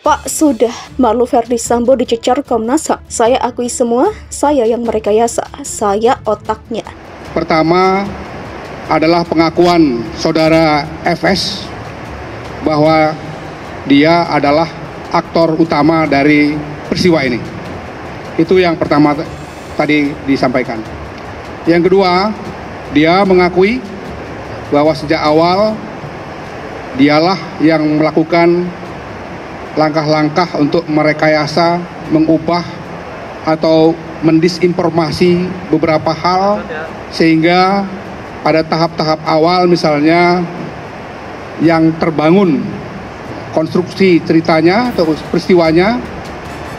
Pak, sudah, malu Verdi Sambo dicecar Komnas HAM. Saya akui semua, saya yang merekayasa, saya otaknya. Pertama adalah pengakuan saudara FS bahwa dia adalah aktor utama dari peristiwa ini. Itu yang pertama tadi disampaikan. Yang kedua, dia mengakui bahwa sejak awal dialah yang melakukan langkah-langkah untuk merekayasa, mengubah atau mendisinformasi beberapa hal, sehingga pada tahap-tahap awal misalnya yang terbangun konstruksi ceritanya atau peristiwanya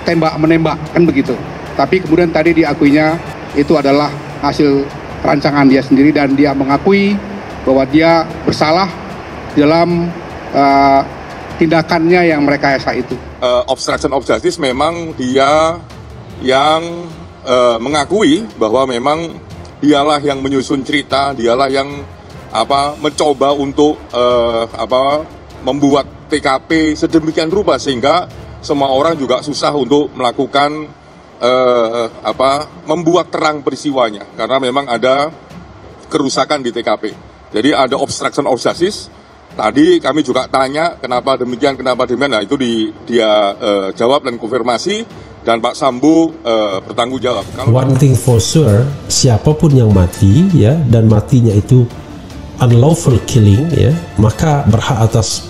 tembak-menembak, kan begitu. Tapi kemudian tadi diakuinya itu adalah hasil rancangan dia sendiri dan dia mengakui bahwa dia bersalah dalam tindakannya yang merekayasa itu. Obstruction of justice memang dia yang mengakui bahwa memang dialah yang menyusun cerita, dialah yang mencoba untuk membuat TKP sedemikian rupa sehingga semua orang juga susah untuk melakukan membuat terang peristiwanya karena memang ada kerusakan di TKP. Jadi ada obstruction of justice. Tadi kami juga tanya kenapa demikian. Nah itu dia jawab dan konfirmasi dan Pak Sambo bertanggung jawab. One thing for sure, siapapun yang mati ya dan matinya itu unlawful killing ya, maka berhak atas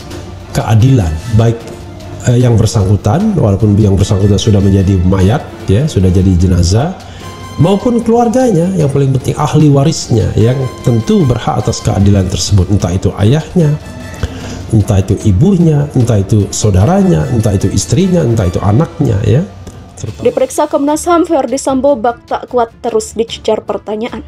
keadilan baik yang bersangkutan walaupun yang bersangkutan sudah menjadi mayat ya, sudah jadi jenazah, maupun keluarganya, yang paling penting ahli warisnya yang tentu berhak atas keadilan tersebut, entah itu ayahnya, entah itu ibunya, entah itu saudaranya, entah itu istrinya, entah itu anaknya ya. Diperiksa Komnas HAM, Verdi Sambo bak tak kuat terus dicecar pertanyaan.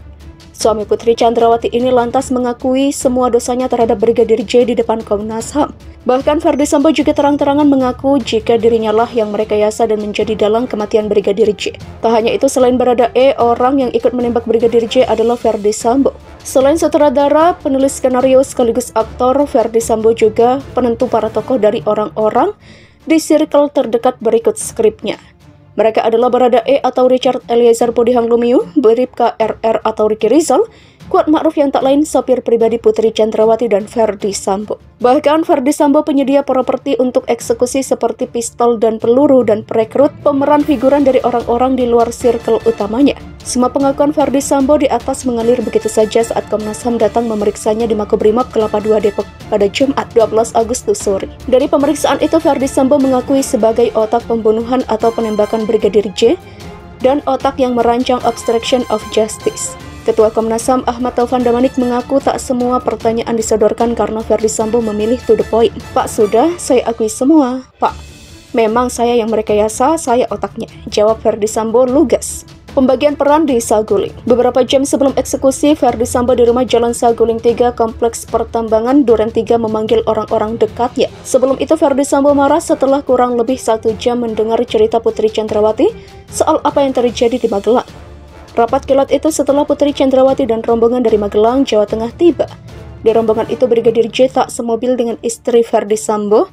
Suami Putri Chandrawati ini lantas mengakui semua dosanya terhadap Brigadir J di depan Komnas HAM. Bahkan Verdi Sambo juga terang-terangan mengaku jika dirinya lah yang merekayasa dan menjadi dalang kematian Brigadir J. Tak hanya itu, selain Baradae, orang yang ikut menembak Brigadir J adalah Verdi Sambo. Selain sutradara, penulis skenario sekaligus aktor, Verdi Sambo juga penentu para tokoh dari orang-orang di circle terdekat berikut skripnya. Mereka adalah Baradae atau Richard Eliezer Pudihang Lumiu, Bribka RR atau Ricky Rizal, Kuat Ma'ruf yang tak lain sopir pribadi Putri Chandrawati dan Verdi Sambo. Bahkan Verdi Sambo penyedia properti untuk eksekusi seperti pistol dan peluru dan perekrut pemeran figuran dari orang-orang di luar circle utamanya. Semua pengakuan Verdi Sambo di atas mengalir begitu saja saat Komnas HAM datang memeriksanya di Makobrimob Kelapa II Depok pada Jumat 12 Agustus sore. Dari pemeriksaan itu, Verdi Sambo mengakui sebagai otak pembunuhan atau penembakan Brigadir J dan otak yang merancang obstruction of justice. Ketua Komnas HAM Ahmad Taufan Damanik mengaku tak semua pertanyaan disodorkan karena Verdi Sambo memilih to the point. Pak, sudah, saya akui semua. Pak, memang saya yang merekayasa, saya otaknya. Jawab Verdi Sambo lugas. Pembagian peran di Saguling. Beberapa jam sebelum eksekusi, Verdi Sambo di rumah Jalan Saguling 3, Kompleks Pertambangan Duren 3 memanggil orang-orang dekatnya. Sebelum itu Verdi Sambo marah setelah kurang lebih 1 jam mendengar cerita Putri Chandrawati soal apa yang terjadi di Magelang. Rapat kilat itu setelah Putri Chandrawati dan rombongan dari Magelang, Jawa Tengah tiba. Di rombongan itu Brigadir J tak semobil dengan istri Verdi Sambo.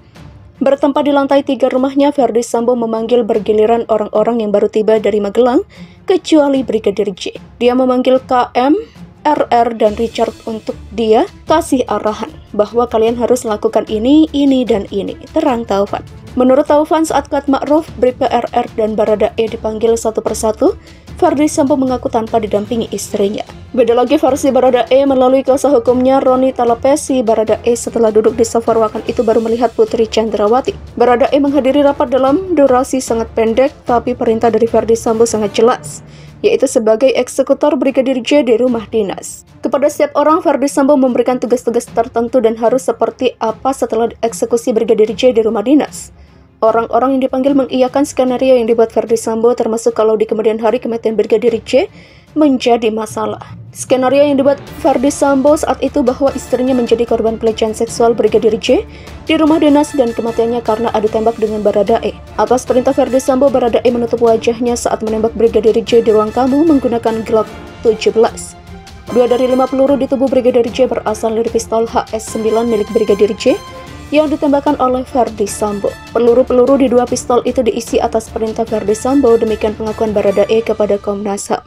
Bertempat di lantai 3 rumahnya, Verdi Sambo memanggil bergiliran orang-orang yang baru tiba dari Magelang, kecuali Brigadir J. Dia memanggil KM, RR, dan Richard untuk dia kasih arahan bahwa kalian harus lakukan ini, dan ini, terang Taufan. Menurut Taufan, saat Kuat Ma'ruf, Bribka RR, dan Baradae dipanggil satu persatu, Verdi Sambo mengaku tanpa didampingi istrinya. Beda lagi versi Baradae melalui kuasa hukumnya Roni Talapesi. Baradae setelah duduk di sofa ruangan itu baru melihat Putri Chandrawati. Baradae menghadiri rapat dalam durasi sangat pendek, tapi perintah dari Verdi Sambo sangat jelas, yaitu sebagai eksekutor Brigadir J di rumah dinas. Kepada setiap orang, Verdi Sambo memberikan tugas-tugas tertentu dan harus seperti apa setelah eksekusi Brigadir J di rumah dinas. Orang-orang yang dipanggil mengiyakan skenario yang dibuat Verdi Sambo, termasuk kalau di kemudian hari kematian Brigadir J menjadi masalah. Skenario yang dibuat Verdi Sambo saat itu bahwa istrinya menjadi korban pelecehan seksual Brigadir J di rumah dinas dan kematiannya karena adu tembak dengan Baradae. Atas perintah Verdi Sambo, Baradae menutup wajahnya saat menembak Brigadir J di ruang tamu menggunakan Glock 17. 2 dari 5 peluru di tubuh Brigadir J berasal dari pistol HS-9 milik Brigadir J yang ditembakkan oleh Verdi Sambo. Peluru-peluru di 2 pistol itu diisi atas perintah Verdi Sambo, demikian pengakuan Baradae kepada Komnas HAM.